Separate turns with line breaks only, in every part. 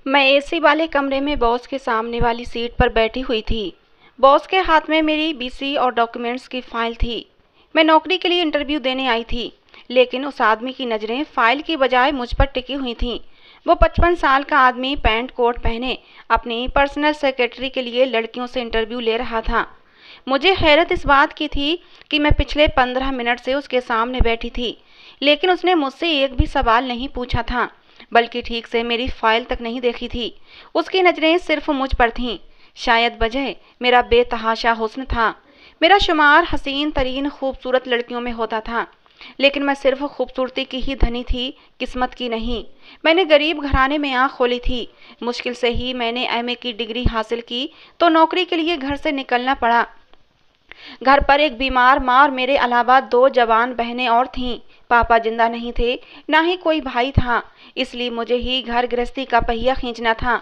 मैं एसी वाले कमरे में बॉस के सामने वाली सीट पर बैठी हुई थी। बॉस के हाथ में मेरी बीसी और डॉक्यूमेंट्स की फाइल थी। मैं नौकरी के लिए इंटरव्यू देने आई थी, लेकिन उस आदमी की नज़रें फाइल की बजाय मुझ पर टिकी हुई थीं। वो 55 साल का आदमी पैंट कोट पहने अपनी पर्सनल सेक्रेटरी के लिए लड़कियों से इंटरव्यू ले रहा था। मुझे हैरत इस बात की थी कि मैं पिछले 15 मिनट से उसके सामने बैठी थी, लेकिन उसने मुझसे एक भी सवाल नहीं पूछा था, बल्कि ठीक से मेरी फाइल तक नहीं देखी थी। उसकी नज़रें सिर्फ मुझ पर थीं। शायद वजह मेरा बेतहाशा हुस्न था। मेरा शुमार हसीन तरीन खूबसूरत लड़कियों में होता था, लेकिन मैं सिर्फ खूबसूरती की ही धनी थी, किस्मत की नहीं। मैंने गरीब घराने में आँख खोली थी। मुश्किल से ही मैंने एमए की डिग्री हासिल की तो नौकरी के लिए घर से निकलना पड़ा। घर पर एक बीमार माँ और मेरे अलावा 2 जवान बहनें और थीं। पापा जिंदा नहीं थे, ना ही कोई भाई था, इसलिए मुझे ही घर गृहस्थी का पहिया खींचना था।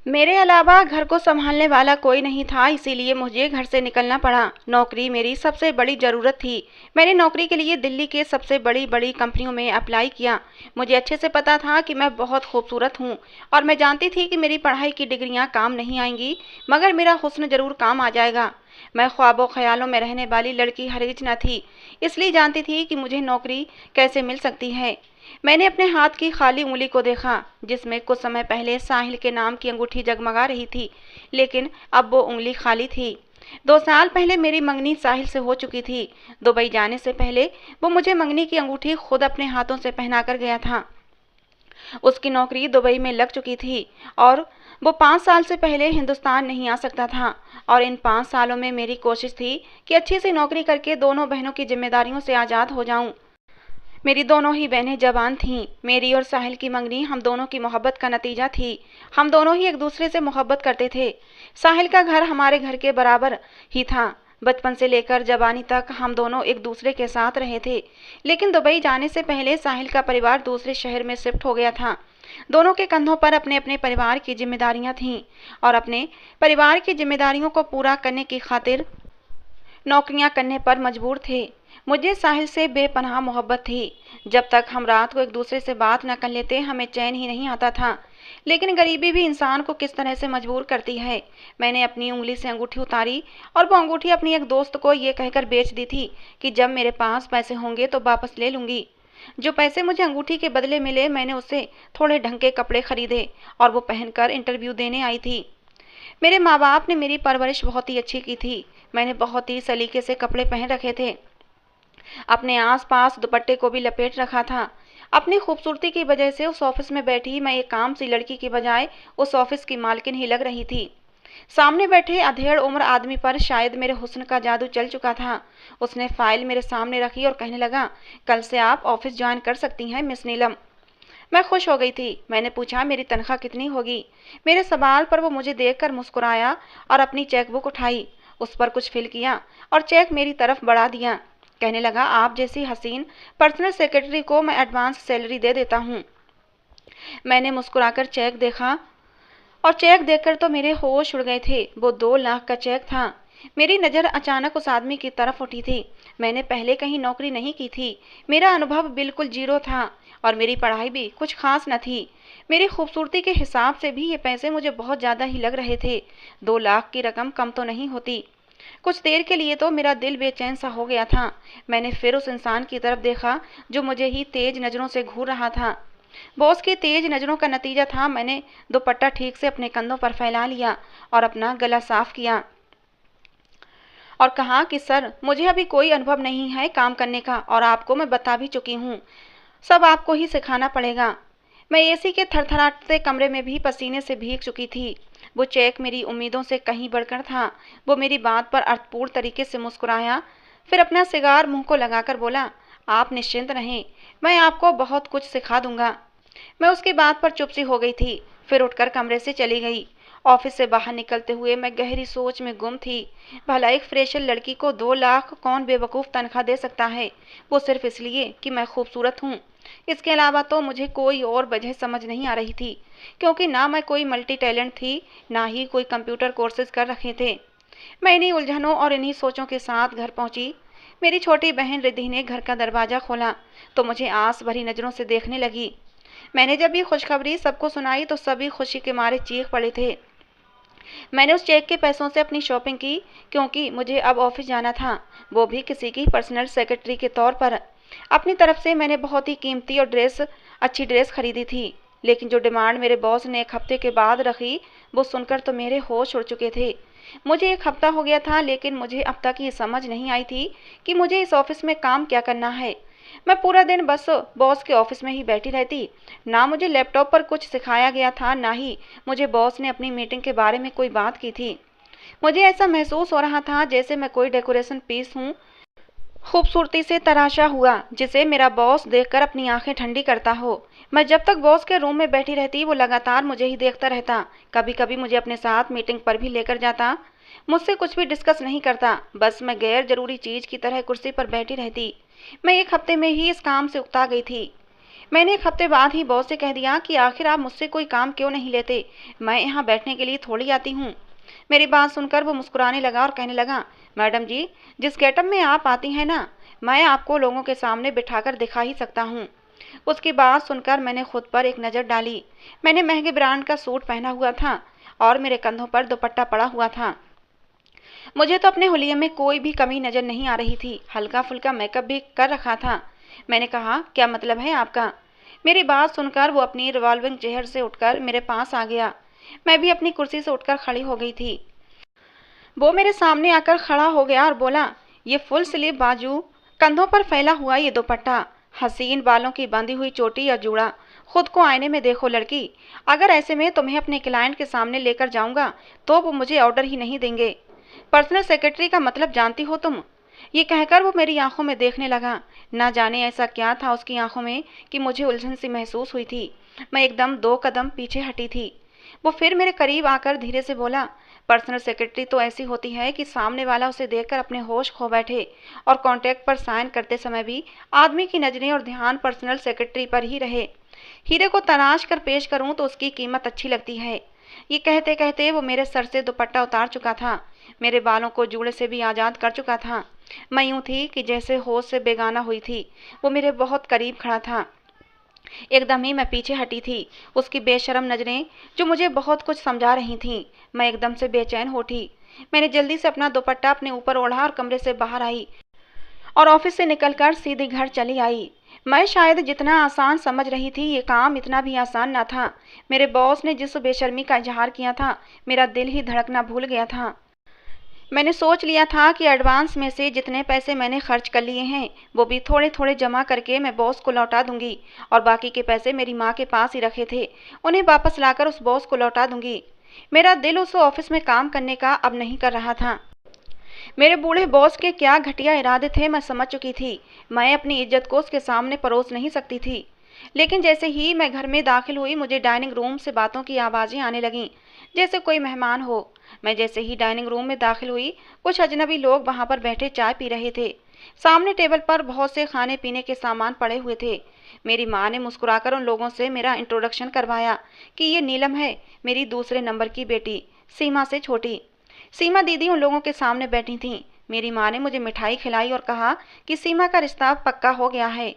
मेरे अलावा घर को संभालने वाला कोई नहीं था, इसीलिए मुझे घर से निकलना पड़ा। नौकरी मेरी सबसे बड़ी ज़रूरत थी। मैंने नौकरी के लिए दिल्ली के सबसे बड़ी बड़ी कंपनियों में अप्लाई किया। मुझे अच्छे से पता था कि मैं बहुत खूबसूरत हूँ और मैं जानती थी कि मेरी पढ़ाई की डिग्रियाँ काम नहीं आएंगी, मगर मेरा हुस्न ज़रूर काम आ जाएगा। मैं ख्वाबों ख्यालों में रहने वाली लड़की हरगिज न थी, इसलिए जानती थी कि मुझे नौकरी कैसे मिल सकती है। मैंने अपने हाथ की खाली उंगली को देखा, जिसमें कुछ समय पहले साहिल के नाम की अंगूठी जगमगा रही थी, लेकिन अब वो उंगली खाली थी। 2 साल पहले मेरी मंगनी साहिल से हो चुकी थी। दुबई जाने से पहले वो मुझे मंगनी की अंगूठी खुद अपने हाथों से पहना कर गया था। उसकी नौकरी दुबई में लग चुकी थी और वो 5 साल से पहले हिंदुस्तान नहीं आ सकता था। और इन 5 सालों में मेरी कोशिश थी कि अच्छी सी नौकरी करके दोनों बहनों की जिम्मेदारियों से आज़ाद हो जाऊं। मेरी दोनों ही बहनें जवान थीं। मेरी और साहिल की मंगनी हम दोनों की मोहब्बत का नतीजा थी। हम दोनों ही एक दूसरे से मोहब्बत करते थे। साहिल का घर हमारे घर के बराबर ही था। बचपन से लेकर जवानी तक हम दोनों एक दूसरे के साथ रहे थे, लेकिन दुबई जाने से पहले साहिल का परिवार दूसरे शहर में शिफ्ट हो गया था। दोनों के कंधों पर अपने अपने परिवार की जिम्मेदारियां थीं और अपने परिवार की जिम्मेदारियों को पूरा करने की खातिर नौकरियां करने पर मजबूर थे। मुझे साहिल से बेपनाह मोहब्बत थी। जब तक हम रात को एक दूसरे से बात न कर लेते हमें चैन ही नहीं आता था। लेकिन गरीबी भी इंसान को किस तरह से मजबूर करती है। मैंने अपनी उंगली से अंगूठी उतारी और वो अंगूठी अपनी एक दोस्त को ये कहकर बेच दी थी कि जब मेरे पास पैसे होंगे तो वापस ले लूंगी। जो पैसे मुझे अंगूठी के बदले मिले, मैंने उससे थोड़े ढंग के कपड़े खरीदे और वो पहनकर इंटरव्यू देने आई थी। मेरे माँ बाप ने मेरी परवरिश बहुत ही अच्छी की थी। मैंने बहुत ही सलीके से कपड़े पहन रखे थे, अपने आसपास दुपट्टे को भी लपेट रखा था। अपनी खूबसूरती की वजह से उस ऑफिस में बैठी मैं एक काम सी लड़की की बजाय उस ऑफिस की मालकिन ही लग रही थी। सामने बैठे अधेड़ उम्र आदमी पर शायद मेरे हुस्न का जादू चल चुका था। उसने फाइल मेरे सामने रखी और कहने लगा, कल से आप ऑफिस ज्वाइन कर सकती हैं मिस नीलम। मैं खुश हो गई थी। मैंने पूछा, मेरी तनख्वाह कितनी होगी? मेरे सवाल पर वो मुझे देखकर मुस्कुराया और अपनी चेकबुक उठाई, उस पर कुछ फिल किया और चेक मेरी तरफ बढ़ा दिया। कहने लगा, आप जैसी हसीन पर्सनल सेक्रेटरी को मैं एडवांस सैलरी दे देता हूँ। मैंने मुस्कुराकर चेक देखा और चेक देखकर तो मेरे होश उड़ गए थे। वो 2 लाख का चेक था। मेरी नज़र अचानक उस आदमी की तरफ उठी थी। मैंने पहले कहीं नौकरी नहीं की थी। मेरा अनुभव बिल्कुल जीरो था और मेरी पढ़ाई भी कुछ खास न थी। मेरी खूबसूरती के हिसाब से भी ये पैसे मुझे बहुत ज़्यादा ही लग रहे थे। 2 लाख की रकम कम तो नहीं होती। कुछ देर के लिए तो मेरा दिल बेचैन सा हो गया था। मैंने फिर उस इंसान की तरफ देखा जो मुझे ही तेज नज़रों से घूर रहा था। बॉस की तेज नज़रों का नतीजा था मैंने दुपट्टा ठीक से अपने कंधों पर फैला लिया और अपना गला साफ किया और कहा कि सर, मुझे अभी कोई अनुभव नहीं है काम करने का और आपको मैं बता भी चुकी हूँ, सब आपको ही सिखाना पड़ेगा। मैं एसी के थरथराते कमरे में भी पसीने से भीग चुकी थी। वो चेक मेरी उम्मीदों से कहीं बढ़कर था। वो मेरी बात पर अर्थपूर्ण तरीके से मुस्कुराया, फिर अपना सिगार मुंह को लगाकर बोला, आप निश्चिंत रहें, मैं आपको बहुत कुछ सिखा दूंगा। मैं उसकी बात पर चुप सी हो गई थी, फिर उठकर कमरे से चली गई। ऑफिस से बाहर निकलते हुए मैं गहरी सोच में गुम थी। भला एक फ्रेशर लड़की को 2 लाख कौन बेवकूफ़ तनख्वाह दे सकता है, वो सिर्फ इसलिए कि मैं खूबसूरत हूँ। इसके अलावा तो मुझे कोई और वजह समझ नहीं आ रही थी, क्योंकि ना मैं कोई मल्टी टैलेंट थी, ना ही कोई कंप्यूटर कोर्सेज कर रखे थे। मैं इन्हीं उलझनों और इन्हीं सोचों के साथ घर पहुंची। मेरी छोटी बहन रिद्धि ने घर का दरवाज़ा खोला तो मुझे आस भरी नज़रों से देखने लगी। मैंने जब ये खुशखबरी सबको सुनाई तो सभी खुशी के मारे चीख पड़े थे। मैंने उस चेक के पैसों से अपनी शॉपिंग की, क्योंकि मुझे अब ऑफिस जाना था, वो भी किसी की पर्सनल सेक्रेटरी के तौर पर। अपनी तरफ से मैंने बहुत ही कीमती और अच्छी ड्रेस खरीदी थी, लेकिन जो डिमांड मेरे बॉस ने 1 हफ्ते के बाद रखी, वो सुनकर तो मेरे होश उड़ चुके थे। मुझे 1 हफ्ता हो गया था, लेकिन मुझे अब तक ये समझ नहीं आई थी कि मुझे इस ऑफिस में काम क्या करना है। मैं पूरा दिन बस बॉस के ऑफिस में ही बैठी रहती। ना मुझे लैपटॉप पर कुछ सिखाया गया था, ना ही मुझे बॉस ने अपनी मीटिंग के बारे में कोई बात की थी। मुझे ऐसा महसूस हो रहा था जैसे मैं कोई डेकोरेशन पीस हूँ, खूबसूरती से तराशा हुआ, जिसे मेरा बॉस देखकर अपनी आंखें ठंडी करता हो। मैं जब तक बॉस के रूम में बैठी रहती, वो लगातार मुझे ही देखता रहता। कभी कभी मुझे अपने साथ मीटिंग पर भी लेकर जाता। मुझसे कुछ भी डिस्कस नहीं करता, बस मैं गैर जरूरी चीज की तरह कुर्सी पर बैठी रहती। मैं 1 हफ्ते में ही इस काम से उकता गई थी। मैंने 1 हफ्ते बाद ही बॉस से कह दिया कि आखिर आप मुझसे कोई काम क्यों नहीं लेते, मैं यहाँ बैठने के लिए थोड़ी आती हूँ। मेरी बात सुनकर वो मुस्कुराने लगा और कहने लगा, मैडम जी, जिस गेटअप में आप आती हैं ना, मैं आपको लोगों के सामने बिठाकर दिखा ही सकता हूँ। उसकी बात सुनकर मैंने खुद पर एक नज़र डाली। मैंने महंगे ब्रांड का सूट पहना हुआ था और मेरे कंधों पर दुपट्टा पड़ा हुआ था। मुझे तो अपने हुलिये में कोई भी कमी नजर नहीं आ रही थी। हल्का फुल्का मेकअप भी कर रखा था। मैंने कहा, क्या मतलब है आपका? मेरी बात सुनकर वो अपनी रिवॉल्विंग चेयर से उठकर मेरे पास आ गया। मैं भी अपनी कुर्सी से उठकर खड़ी हो गई थी। वो मेरे सामने आकर खड़ा हो गया और बोला, ये फुल स्लीव बाजू, कंधों पर फैला हुआ ये दुपट्टा, हसीन बालों की बंधी हुई चोटी या जूड़ा, खुद को आईने में देखो लड़की। अगर ऐसे में तुम्हें अपने क्लाइंट के सामने लेकर जाऊंगा तो वो मुझे ऑर्डर ही नहीं देंगे। पर्सनल सेक्रेटरी का मतलब जानती हो तुम? ये कहकर वो मेरी आंखों में देखने लगा। ना जाने ऐसा क्या था उसकी आंखों में कि मुझे उलझन सी महसूस हुई थी। मैं एकदम 2 कदम पीछे हटी थी। वो फिर मेरे करीब आकर धीरे से बोला, पर्सनल सेक्रेटरी तो ऐसी होती है कि सामने वाला उसे देखकर अपने होश खो बैठे, और कॉन्ट्रैक्ट पर साइन करते समय भी आदमी की नजरें और ध्यान पर्सनल सेक्रेटरी पर ही रहे। हीरे को तराश कर पेश करूं तो उसकी कीमत अच्छी लगती है। ये कहते कहते वो मेरे सर से दुपट्टा उतार चुका था, मेरे बालों को जूड़े से भी आज़ाद कर चुका था। मैं यूं थी कि जैसे होश से बेगाना हुई थी। वो मेरे बहुत करीब खड़ा था। एकदम ही मैं पीछे हटी थी। उसकी बेशर्म नजरें जो मुझे बहुत कुछ समझा रही थीं। मैं एकदम से बेचैन हो उठी। मैंने जल्दी से अपना दुपट्टा अपने ऊपर ओढ़ा और कमरे से बाहर आई और ऑफिस से निकलकर सीधे घर चली आई। मैं शायद जितना आसान समझ रही थी, ये काम इतना भी आसान न था। मेरे बॉस ने जिस बेशर्मी का इजहार किया था, मेरा दिल ही धड़कना भूल गया था। मैंने सोच लिया था कि एडवांस में से जितने पैसे मैंने खर्च कर लिए हैं, वो भी थोड़े थोड़े जमा करके मैं बॉस को लौटा दूंगी, और बाकी के पैसे मेरी माँ के पास ही रखे थे, उन्हें वापस लाकर उस बॉस को लौटा दूंगी। मेरा दिल उस ऑफिस में काम करने का अब नहीं कर रहा था। मेरे बूढ़े बॉस के क्या घटिया इरादे थे, मैं समझ चुकी थी। मैं अपनी इज्जत को उसके सामने परोस नहीं सकती थी। लेकिन जैसे ही मैं घर में दाखिल हुई, मुझे डाइनिंग रूम से बातों की आवाज़ें आने लगीं, जैसे कोई मेहमान हो। मैं जैसे ही डाइनिंग रूम में दाखिल हुई, कुछ अजनबी लोग वहां पर बैठे चाय पी रहे थे। सामने टेबल पर बहुत से खाने पीने के सामान पड़े हुए थे। मेरी माँ ने मुस्कुराकर उन लोगों से मेरा इंट्रोडक्शन करवाया कि ये नीलम है, मेरी दूसरे नंबर की बेटी, सीमा से छोटी। सीमा दीदी उन लोगों के सामने बैठी थीं। मेरी माँ ने मुझे मिठाई खिलाई और कहा कि सीमा का रिश्ता पक्का हो गया है।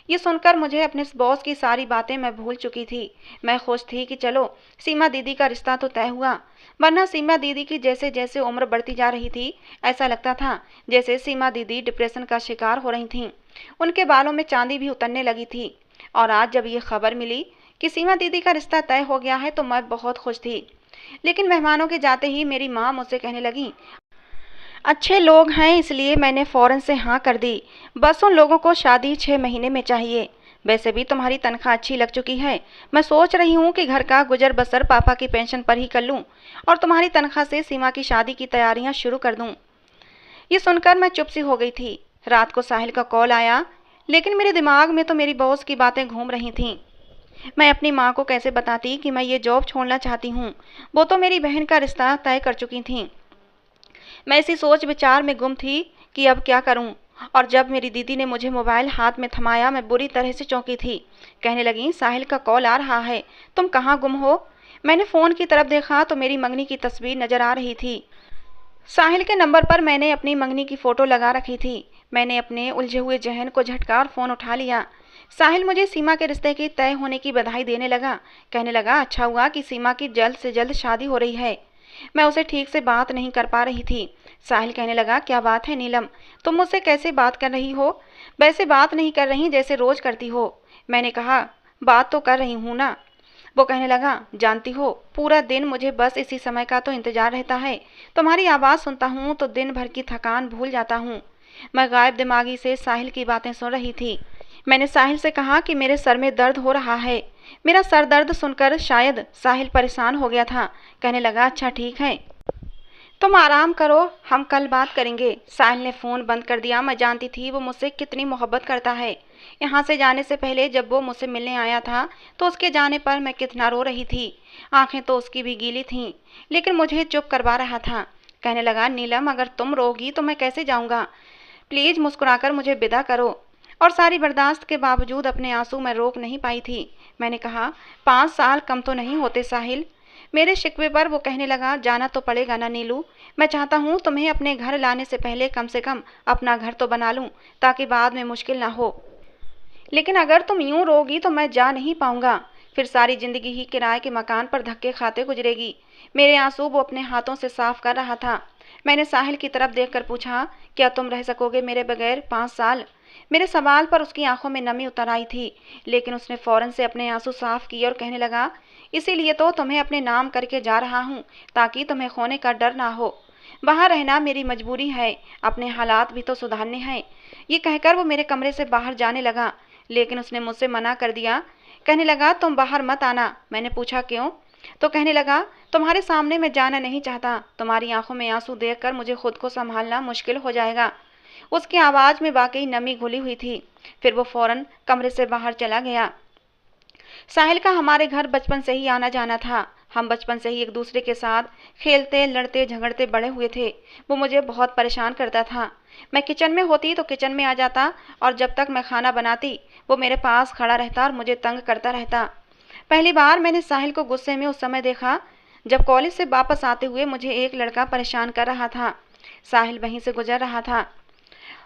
ये सुनकर मुझे अपने बॉस की सारी बातें मैं भूल चुकी थी। मैं खुश थी कि चलो, सीमा दीदी का रिश्ता तो तय हुआ। वरना सीमा दीदी की जैसे जैसे उम्र बढ़ती जा रही थी, ऐसा लगता था जैसे सीमा दीदी डिप्रेशन का शिकार हो रही थीं। उनके बालों में चांदी भी उतरने लगी थी। और आज जब ये खबर मिली कि सीमा दीदी का रिश्ता तय हो गया है, तो मैं बहुत खुश थी। लेकिन मेहमानों के जाते ही मेरी माँ मुझसे कहने लगी, अच्छे लोग हैं इसलिए मैंने फौरन से हाँ कर दी। बस उन लोगों को शादी 6 महीने में चाहिए। वैसे भी तुम्हारी तनख्वाह अच्छी लग चुकी है। मैं सोच रही हूँ कि घर का गुजर बसर पापा की पेंशन पर ही कर लूँ और तुम्हारी तनख्वाह से सीमा की शादी की तैयारियाँ शुरू कर दूँ। ये सुनकर मैं चुप सी हो गई थी। रात को साहिल का कॉल आया, लेकिन मेरे दिमाग में तो मेरी बॉस की बातें घूम रही थीं। मैं अपनी माँ को कैसे बताती कि मैं ये जॉब छोड़ना चाहती हूँ? वो तो मेरी बहन का रिश्ता तय कर चुकी थीं। मैं इसी सोच विचार में गुम थी कि अब क्या करूं। और जब मेरी दीदी ने मुझे मोबाइल हाथ में थमाया, मैं बुरी तरह से चौंकी थी। कहने लगी, साहिल का कॉल आ रहा है, तुम कहाँ गुम हो? मैंने फ़ोन की तरफ देखा तो मेरी मंगनी की तस्वीर नज़र आ रही थी। साहिल के नंबर पर मैंने अपनी मंगनी की फ़ोटो लगा रखी थी। मैंने अपने उलझे हुए जहन को झटकार फ़ोन उठा लिया। साहिल मुझे सीमा के रिश्ते के तय होने की बधाई देने लगा। कहने लगा अच्छा हुआ कि सीमा की जल्द से जल्द शादी हो रही है। मैं उसे ठीक से बात नहीं कर पा रही थी। साहिल कहने लगा क्या बात है नीलम, तुम मुझसे कैसे बात कर रही हो? वैसे बात नहीं कर रही जैसे रोज करती हो। मैंने कहा बात तो कर रही हूँ ना। वो कहने लगा जानती हो पूरा दिन मुझे बस इसी समय का तो इंतजार रहता है। तुम्हारी आवाज़ सुनता हूँ तो दिन भर की थकान भूल जाता हूँ। मैं गायब दिमागी से साहिल की बातें सुन रही थी। मैंने साहिल से कहा कि मेरे सर में दर्द हो रहा है। मेरा सर दर्द सुनकर शायद साहिल परेशान हो गया था। कहने लगा अच्छा ठीक है, तुम आराम करो, हम कल बात करेंगे। साहिल ने फ़ोन बंद कर दिया। मैं जानती थी वो मुझसे कितनी मोहब्बत करता है। यहाँ से जाने से पहले जब वो मुझसे मिलने आया था तो उसके जाने पर मैं कितना रो रही थी। आंखें तो उसकी भी गीली थीं, लेकिन मुझे चुप करवा रहा था। कहने लगा नीलम अगर तुम रोगी तो मैं कैसे जाऊँगा, प्लीज़ मुस्कुराकर मुझे विदा करो। और सारी बर्दाश्त के बावजूद अपने आंसू मैं रोक नहीं पाई थी। मैंने कहा 5 साल कम तो नहीं होते साहिल। मेरे शिकवे पर वो कहने लगा जाना तो पड़ेगा ना नीलू, मैं चाहता हूँ तुम्हें अपने घर लाने से कम अपना घर तो बना लूँ ताकि बाद में मुश्किल ना हो। लेकिन अगर तुम यूं रोगी तो मैं जा नहीं पाऊंगा, फिर सारी जिंदगी ही किराए के मकान पर धक्के खाते गुजरेगी। मेरे आंसू वो अपने हाथों से साफ कर रहा था। मैंने साहिल की तरफ देखकर पूछा क्या तुम रह सकोगे मेरे बगैर 5 साल? मेरे सवाल पर उसकी आंखों में नमी उतर आई थी, लेकिन उसने फौरन से अपने आंसू साफ किए और कहने लगा इसीलिए तो तुम्हें अपने नाम करके जा रहा हूँ ताकि तुम्हें खोने का डर ना हो। वहाँ रहना मेरी मजबूरी है, अपने हालात भी तो सुधारने हैं। ये कहकर वो मेरे कमरे से बाहर जाने लगा, लेकिन उसने मुझसे मना कर दिया। कहने लगा तुम बाहर मत आना। मैंने पूछा क्यों? तो कहने लगा तुम्हारे सामने मैं जाना नहीं चाहता, तुम्हारी आंखों में आंसू देखकर मुझे खुद को संभालना मुश्किल हो जाएगा। उसकी आवाज़ में वाकई नमी घुली हुई थी। फिर वो फौरन कमरे से बाहर चला गया। साहिल का हमारे घर बचपन से ही आना जाना था। हम बचपन से ही एक दूसरे के साथ खेलते लड़ते झगड़ते बड़े हुए थे। वो मुझे बहुत परेशान करता था। मैं किचन में होती तो किचन में आ जाता और जब तक मैं खाना बनाती वो मेरे पास खड़ा रहता और मुझे तंग करता रहता। पहली बार मैंने साहिल को गुस्से में उस समय देखा जब कॉलेज से वापस आते हुए मुझे एक लड़का परेशान कर रहा था। साहिल वहीं से गुजर रहा था।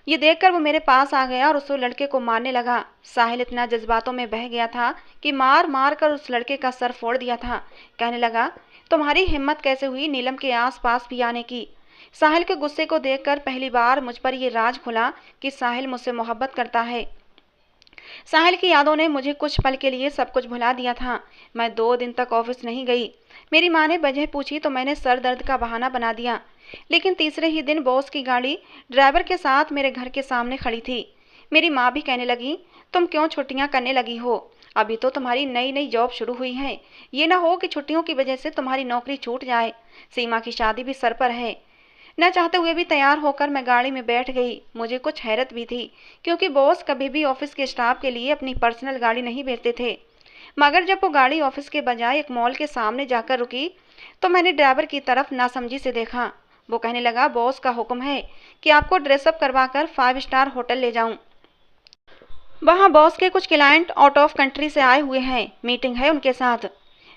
ये देखकर वो मेरे पास आ गया और उस लड़के को मारने लगा। साहिल इतना जज्बातों में बह गया था कि मार मार कर उस लड़के का सर फोड़ दिया था। कहने लगा तुम्हारी हिम्मत कैसे हुई नीलम के आस पास भी आने की? साहिल के गुस्से को देखकर पहली बार मुझ पर ये राज खुला कि साहिल मुझसे मोहब्बत करता है। साहिल की यादों ने मुझे कुछ पल के लिए सब कुछ भुला दिया था। मैं 2 दिन तक ऑफिस नहीं गई। मेरी माँ ने वजह पूछी तो मैंने सर दर्द का बहाना बना दिया। लेकिन तीसरे ही दिन बॉस की गाड़ी ड्राइवर के साथ मेरे घर के सामने खड़ी थी। मेरी माँ भी कहने लगी तुम क्यों छुट्टियाँ करने लगी हो? अभी तो तुम्हारी नई नई जॉब शुरू हुई है। ये ना हो कि छुट्टियों की वजह से तुम्हारी नौकरी छूट जाए। सीमा की शादी भी सर पर है। न चाहते हुए भी तैयार होकर मैं गाड़ी में बैठ गई। मुझे कुछ हैरत भी थी क्योंकि बॉस कभी भी ऑफिस के स्टाफ के लिए अपनी पर्सनल गाड़ी नहीं भेजते थे। मगर जब वो गाड़ी ऑफिस के बजाय एक मॉल के सामने जाकर रुकी तो मैंने ड्राइवर की तरफ नासमझी से देखा। वो कहने लगा बॉस का हुक्म है कि आपको ड्रेसअप करवाकर 5 स्टार होटल ले जाऊं। वहाँ बॉस के कुछ क्लाइंट आउट ऑफ कंट्री से आए हुए हैं, मीटिंग है उनके साथ।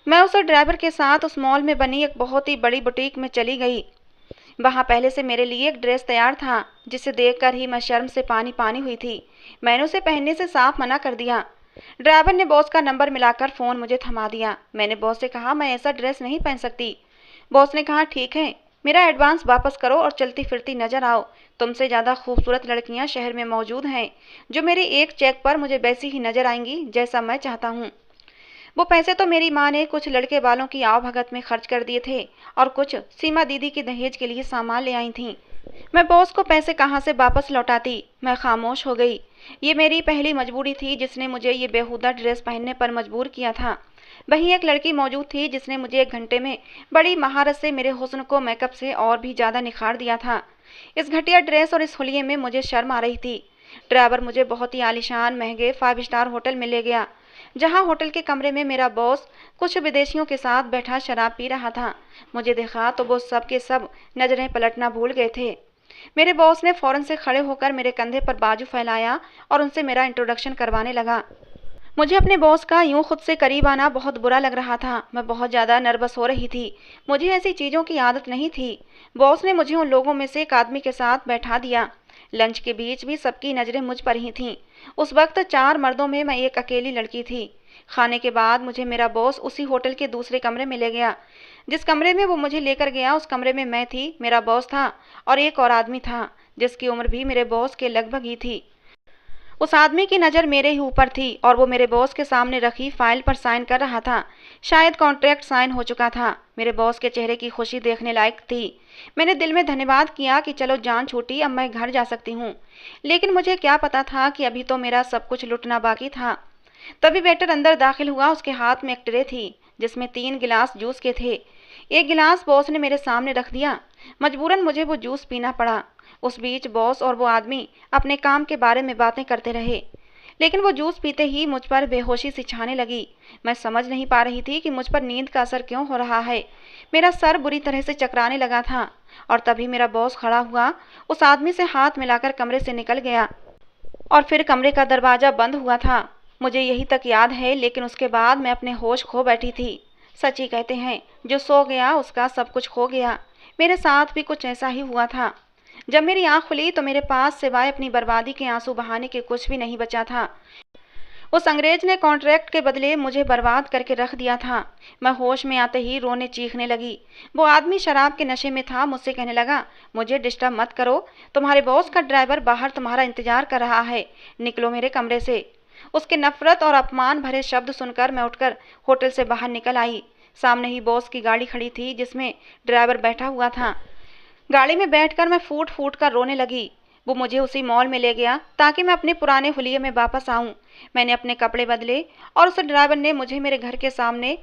मैं उस ड्राइवर के साथ उस मॉल में बनी एक बहुत ही बड़ी बुटीक में चली गई। वहाँ पहले से मेरे लिए एक ड्रेस तैयार था जिसे देखकर ही मैं शर्म से पानी पानी हुई थी। मैंने उसे पहनने से साफ मना कर दिया। ड्राइवर ने बॉस का नंबर मिलाकर फ़ोन मुझे थमा दिया। मैंने बॉस से कहा मैं ऐसा ड्रेस नहीं पहन सकती। बॉस ने कहा ठीक है, मेरा एडवांस वापस करो और चलती फिरती नजर आओ। तुमसे ज़्यादा खूबसूरत लड़कियां शहर में मौजूद हैं जो मेरे एक चेक पर मुझे वैसी ही नजर आएंगी जैसा मैं चाहता हूँ। वो पैसे तो मेरी माँ ने कुछ लड़के वालों की आवभगत में खर्च कर दिए थे और कुछ सीमा दीदी की दहेज के लिए सामान ले आई थी। मैं बॉस को पैसे कहाँ से वापस लौटाती? मैं खामोश हो गई। ये मेरी पहली मजबूरी थी जिसने मुझे ये बेहुदा ड्रेस पहनने पर मजबूर किया था। वहीं एक लड़की मौजूद थी जिसने मुझे 1 घंटे में बड़ी महारत से मेरे हुस्न को मेकअप से और भी ज़्यादा निखार दिया था। इस घटिया ड्रेस और इस हुलिये में मुझे शर्म आ रही थी। ड्राइवर मुझे बहुत ही आलीशान महंगे 5 स्टार होटल में ले गया, जहां होटल के कमरे में मेरा बॉस कुछ विदेशियों के साथ बैठा शराब पी रहा था। मुझे देखा तो वो सब के सब नजरें पलटना भूल गए थे। मेरे बॉस ने फौरन से खड़े होकर मेरे कंधे पर बाजू फैलाया और उनसे मेरा इंट्रोडक्शन करवाने लगा। मुझे अपने बॉस का यूं खुद से करीब आना बहुत बुरा लग रहा था। मैं बहुत ज़्यादा नर्वस हो रही थी। मुझे ऐसी चीज़ों की आदत नहीं थी। बॉस ने मुझे उन लोगों में से एक आदमी के साथ बैठा दिया। लंच के बीच भी सबकी नज़रें मुझ पर ही थीं। उस वक्त 4 मर्दों में मैं एक अकेली लड़की थी। खाने के बाद मुझे मेरा बॉस उसी होटल के दूसरे कमरे में ले गया। जिस कमरे में वो मुझे लेकर गया उस कमरे में मैं थी, मेरा बॉस था और एक और आदमी था जिसकी उम्र भी मेरे बॉस के लगभग ही थी। उस आदमी की नज़र मेरे ही ऊपर थी और वो मेरे बॉस के सामने रखी फाइल पर साइन कर रहा था। शायद कॉन्ट्रैक्ट साइन हो चुका था। मेरे बॉस के चेहरे की खुशी देखने लायक थी। मैंने दिल में धन्यवाद किया कि चलो जान छूटी, अब मैं घर जा सकती हूँ। लेकिन मुझे क्या पता था कि अभी तो मेरा सब कुछ लुटना बाकी था। तभी वेटर अंदर दाखिल हुआ। उसके हाथ में एक ट्रे थी जिसमें 3 गिलास जूस के थे। एक गिलास बॉस ने मेरे सामने रख दिया। मजबूरन मुझे वो जूस पीना पड़ा। उस बीच बॉस और वो आदमी अपने काम के बारे में बातें करते रहे, लेकिन वो जूस पीते ही मुझ पर बेहोशी सी छाने लगी। मैं समझ नहीं पा रही थी कि मुझ पर नींद का असर क्यों हो रहा है। मेरा सर बुरी तरह से चकराने लगा था और तभी मेरा बॉस खड़ा हुआ, उस आदमी से हाथ मिलाकर कमरे से निकल गया और फिर कमरे का दरवाज़ा बंद हुआ था। मुझे यही तक याद है, लेकिन उसके बाद मैं अपने होश खो बैठी थी। सच ही कहते हैं, जो सो गया उसका सब कुछ खो गया। मेरे साथ भी कुछ ऐसा ही हुआ था। जब मेरी आंख खुली तो मेरे पास सिवाय अपनी बर्बादी के आंसू बहाने के कुछ भी नहीं बचा था। उस अंग्रेज ने कॉन्ट्रैक्ट के बदले मुझे बर्बाद करके रख दिया था। मैं होश में आते ही रोने चीखने लगी। वो आदमी शराब के नशे में था। मुझसे कहने लगा, मुझे डिस्टर्ब मत करो, तुम्हारे बॉस का ड्राइवर बाहर तुम्हारा इंतजार कर रहा है, निकलो मेरे कमरे से। उसके नफरत और अपमान भरे शब्द सुनकर मैं उठकर होटल से बाहर निकल आई। सामने ही बॉस की गाड़ी खड़ी थी जिसमें ड्राइवर बैठा हुआ था। गाड़ी में बैठकर मैं फूट फूट कर रोने लगी। वो मुझे उसी मॉल में ले गया ताकि मैं अपने पुराने हुलिये में वापस आऊं। मैंने अपने कपड़े बदले और उस ड्राइवर ने मुझे मेरे घर के सामने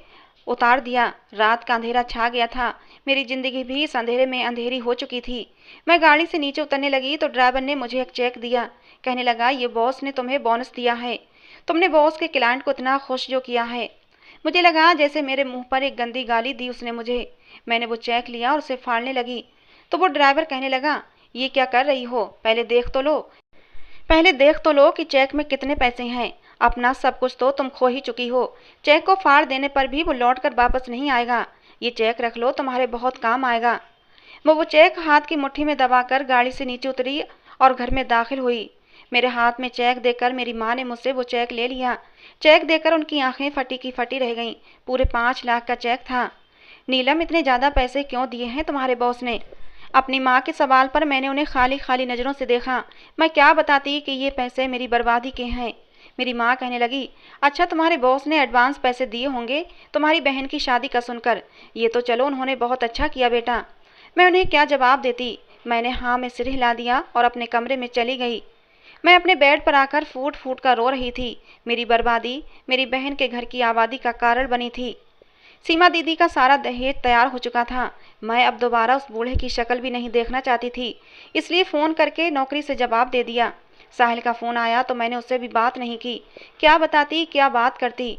उतार दिया। रात का अंधेरा छा गया था। मेरी जिंदगी भी इस अंधेरे में अंधेरी हो चुकी थी। मैं गाड़ी से नीचे उतरने लगी तो ड्राइवर ने मुझे एक चेक दिया। कहने लगा, ये बॉस ने तुम्हें बोनस दिया है, तुमने बॉस के क्लाइंट को इतना खुश जो किया है। मुझे लगा जैसे मेरे मुंह पर एक गंदी गाली दी उसने मुझे। मैंने वो चेक लिया और उसे फाड़ने लगी तो वो ड्राइवर कहने लगा, ये क्या कर रही हो, पहले देख तो लो कि चेक में कितने पैसे हैं। अपना सब कुछ तो तुम खो ही चुकी हो। चेक को फाड़ देने पर भी वो लौट कर वापस नहीं आएगा। ये चेक रख लो, तुम्हारे बहुत काम आएगा। वो चेक हाथ की मुट्ठी में दबाकर गाड़ी से नीचे उतरी और घर में दाखिल हुई। मेरे हाथ में चेक देकर मेरी माँ ने मुझसे वो चेक ले लिया। चेक देकर उनकी आंखें फटी की फटी रह गईं। पूरे 5 लाख का चेक था। नीलम, इतने ज़्यादा पैसे क्यों दिए हैं तुम्हारे बॉस ने? अपनी माँ के सवाल पर मैंने उन्हें खाली खाली नज़रों से देखा। मैं क्या बताती कि ये पैसे मेरी बर्बादी के हैं। मेरी माँ कहने लगी, अच्छा तुम्हारे बॉस ने एडवांस पैसे दिए होंगे तुम्हारी बहन की शादी का सुनकर। ये तो चलो उन्होंने बहुत अच्छा किया बेटा। मैं उन्हें क्या जवाब देती। मैंने हाँ में सिर हिला दिया और अपने कमरे में चली गई। मैं अपने बेड पर आकर फूट फूट कर रो रही थी। मेरी बर्बादी मेरी बहन के घर की आबादी का कारण बनी थी। सीमा दीदी का सारा दहेज तैयार हो चुका था। मैं अब दोबारा उस बूढ़े की शक्ल भी नहीं देखना चाहती थी, इसलिए फ़ोन करके नौकरी से जवाब दे दिया। साहिल का फ़ोन आया तो मैंने उससे भी बात नहीं की। क्या बताती, क्या बात करती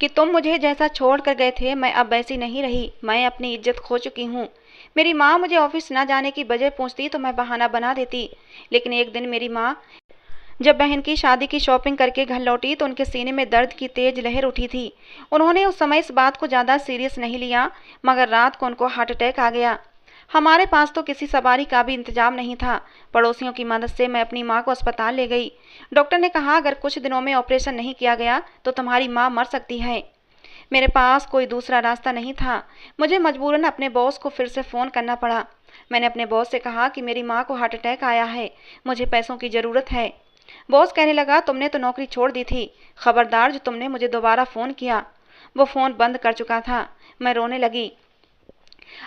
कि तुम मुझे जैसा छोड़ कर गए थे मैं अब वैसी नहीं रही। मैं अपनी इज्जत खो चुकी हूँ। मेरी माँ मुझे ऑफिस न जाने की वजह पूछती तो मैं बहाना बना देती, लेकिन एक दिन मेरी माँ जब बहन की शादी की शॉपिंग करके घर लौटी तो उनके सीने में दर्द की तेज लहर उठी थी। उन्होंने उस समय इस बात को ज़्यादा सीरियस नहीं लिया, मगर रात को उनको हार्ट अटैक आ गया। हमारे पास तो किसी सवारी का भी इंतजाम नहीं था। पड़ोसियों की मदद से मैं अपनी माँ को अस्पताल ले गई। डॉक्टर ने कहा अगर कुछ दिनों में ऑपरेशन नहीं किया गया तो तुम्हारी माँ मर सकती है। मेरे पास कोई दूसरा रास्ता नहीं था। मुझे मजबूरन अपने बॉस को फिर से फ़ोन करना पड़ा। मैंने अपने बॉस से कहा कि मेरी माँ को हार्ट अटैक आया है, मुझे पैसों की ज़रूरत है। बॉस कहने लगा, तुमने तो नौकरी छोड़ दी थी, खबरदार जो तुमने मुझे दोबारा फ़ोन किया। वो फ़ोन बंद कर चुका था। मैं रोने लगी।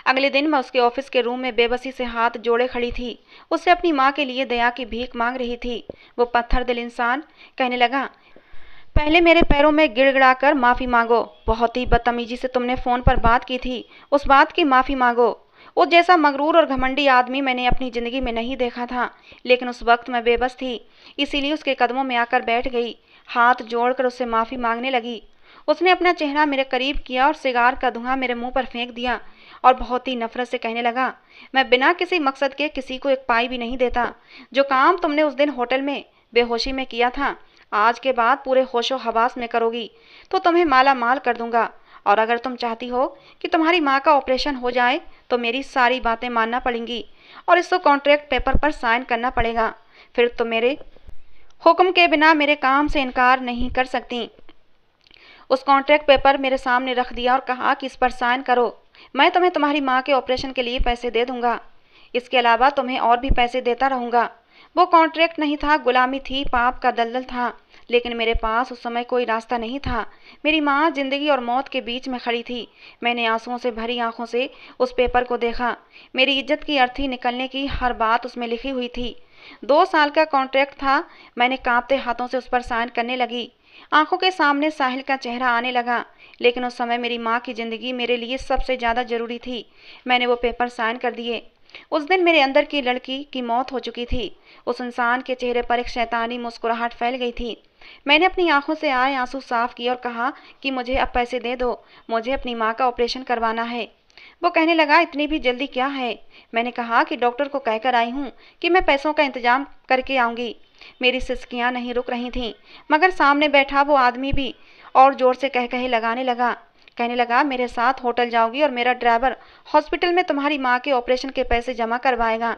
अगले दिन मैं उसके ऑफिस के रूम में बेबसी से हाथ जोड़े खड़ी थी। उससे अपनी माँ के लिए दया की भीख मांग रही थी। वो पत्थर दिल इंसान कहने लगा, पहले मेरे पैरों में गिड़गिड़ाकर माफ़ी मांगो। बहुत ही बदतमीजी से तुमने फ़ोन पर बात की थी, उस बात की माफ़ी मांगो। उस जैसा मगरूर और घमंडी आदमी मैंने अपनी ज़िंदगी में नहीं देखा था, लेकिन उस वक्त मैं बेबस थी, इसीलिए उसके कदमों में आकर बैठ गई। हाथ जोड़कर उससे माफ़ी मांगने लगी। उसने अपना चेहरा मेरे करीब किया और सिगार का धुआं मेरे मुंह पर फेंक दिया और बहुत ही नफरत से कहने लगा, मैं बिना किसी मकसद के किसी को एक पाई भी नहीं देता। जो काम तुमने उस दिन होटल में बेहोशी में किया था, आज के बाद पूरे होशो हवास में करोगी तो तुम्हें माला माल कर दूंगा। और अगर तुम चाहती हो कि तुम्हारी माँ का ऑपरेशन हो जाए तो मेरी सारी बातें मानना पड़ेंगी और इसको कॉन्ट्रैक्ट पेपर पर साइन करना पड़ेगा। फिर तुम मेरे हुक्म के बिना मेरे काम से इनकार नहीं कर सकती। उस कॉन्ट्रैक्ट पेपर मेरे सामने रख दिया और कहा कि इस पर साइन करो। मैं तुम्हें तुम्हारी माँ के ऑपरेशन के लिए पैसे दे दूंगा। इसके अलावा तुम्हें और भी पैसे देता रहूंगा। वो कॉन्ट्रैक्ट नहीं था, गुलामी थी, पाप का दलदल था। लेकिन मेरे पास उस समय कोई रास्ता नहीं था। मेरी माँ जिंदगी और मौत के बीच में खड़ी थी। मैंने आंसुओं से भरी आंखों से उस पेपर को देखा। मेरी इज्जत की अर्थी निकलने की हर बात उसमें लिखी हुई थी। 2 साल का कॉन्ट्रैक्ट था। मैंने कांपते हाथों से उस पर साइन करने लगी। आंखों के सामने साहिल का चेहरा आने लगा। लेकिन उस समय मेरी माँ की जिंदगी मेरे लिए सबसे ज़्यादा जरूरी थी। मैंने वो पेपर साइन कर दिए। उस दिन मेरे अंदर की लड़की की मौत हो चुकी थी। उस इंसान के चेहरे पर एक शैतानी मुस्कुराहट फैल गई थी। मैंने अपनी आंखों से आए आंसू साफ किए और कहा कि मुझे अब पैसे दे दो, मुझे अपनी माँ का ऑपरेशन करवाना है। वो कहने लगा, इतनी भी जल्दी क्या है? मैंने कहा कि डॉक्टर को कहकर आई हूँ कि मैं पैसों का इंतजाम करके आऊँगी। मेरी सिसकियाँ नहीं रुक रही थीं, मगर सामने बैठा वो आदमी भी और जोर से कह कहे लगाने लगा। कहने लगा, मेरे साथ होटल जाओगी और मेरा ड्राइवर हॉस्पिटल में तुम्हारी माँ के ऑपरेशन के पैसे जमा करवाएगा।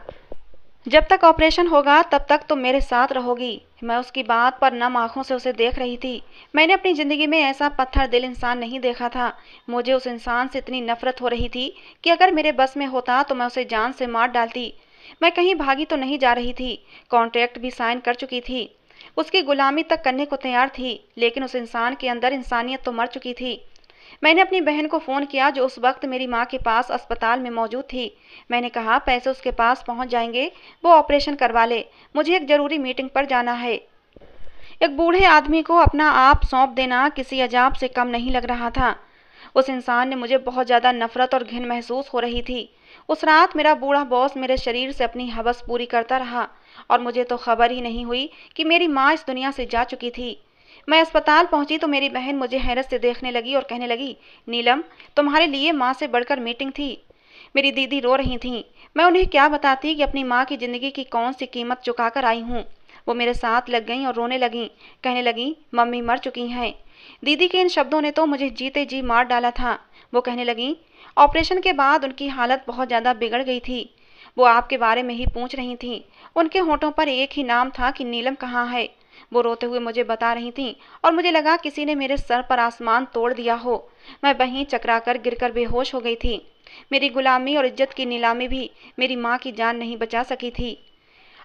जब तक ऑपरेशन होगा तब तक तुम मेरे साथ रहोगी। मैं उसकी बात पर नम आंखों से उसे देख रही थी। मैंने अपनी ज़िंदगी में ऐसा पत्थर दिल इंसान नहीं देखा था। मुझे उस इंसान से इतनी नफरत हो रही थी कि अगर मेरे बस में होता तो मैं उसे जान से मार डालती। मैं कहीं भागी तो नहीं जा रही थी। कॉन्ट्रैक्ट भी साइन कर चुकी थी। उसकी गुलामी तक करने को तैयार थी। लेकिन उस इंसान के अंदर इंसानियत तो मर चुकी थी। मैंने अपनी बहन को फ़ोन किया जो उस वक्त मेरी माँ के पास अस्पताल में मौजूद थी। मैंने कहा, पैसे उसके पास पहुँच जाएंगे, वो ऑपरेशन करवा ले, मुझे एक ज़रूरी मीटिंग पर जाना है। एक बूढ़े आदमी को अपना आप सौंप देना किसी अजाब से कम नहीं लग रहा था। उस इंसान ने मुझे बहुत ज़्यादा नफरत और घिन महसूस हो रही थी। उस रात मेरा बूढ़ा बॉस मेरे शरीर से अपनी हवस पूरी करता रहा और मुझे तो खबर ही नहीं हुई कि मेरी माँ इस दुनिया से जा चुकी थी। मैं अस्पताल पहुंची तो मेरी बहन मुझे हैरत से देखने लगी और कहने लगी, नीलम, तुम्हारे लिए माँ से बढ़कर मीटिंग थी। मेरी दीदी रो रही थीं। मैं उन्हें क्या बताती कि अपनी माँ की ज़िंदगी की कौन सी कीमत चुका कर आई हूँ। वो मेरे साथ लग गईं और रोने लगीं। कहने लगीं, मम्मी मर चुकी हैं। दीदी के इन शब्दों ने तो मुझे जीते जी मार डाला था। वो कहने लगीं, ऑपरेशन के बाद उनकी हालत बहुत ज़्यादा बिगड़ गई थी। वो आपके बारे में ही पूछ रही थीं। उनके होठों पर एक ही नाम था कि नीलम कहाँ है। वो रोते हुए मुझे बता रही थीं और मुझे लगा किसी ने मेरे सर पर आसमान तोड़ दिया हो। मैं वहीं चकराकर गिरकर बेहोश हो गई थी। मेरी गुलामी और इज्जत की नीलामी भी मेरी माँ की जान नहीं बचा सकी थी।